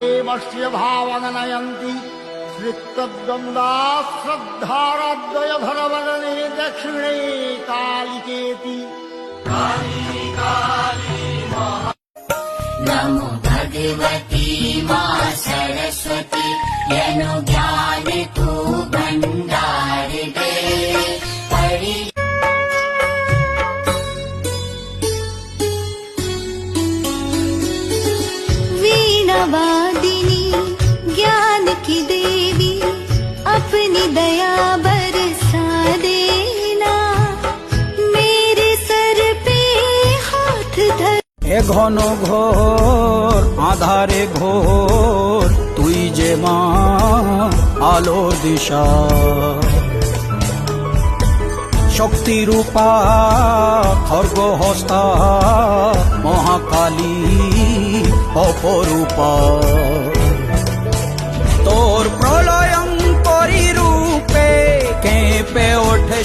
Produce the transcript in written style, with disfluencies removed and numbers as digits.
देवस्य भावनयन्ति श्रितद्वन्द्वा श्रद्धाराद्वयधरवदने दक्षिणे कालिकेति नमो भगवती मां सरस्वती यनो ज्ञान तू भंडार दे परि वीणावादिनी ज्ञान की देवी अपनी दया बरसा देना मेरे सर पे हाथ धर এ ঘন ঘোর আধারে ঘোর তুই যে মা আলোর দিশা শক্তি রূপা খর্গ হস্তা মহাকালী অপরূপা তোর প্রলয়ঙ্করী রূপে কেঁপে ওঠে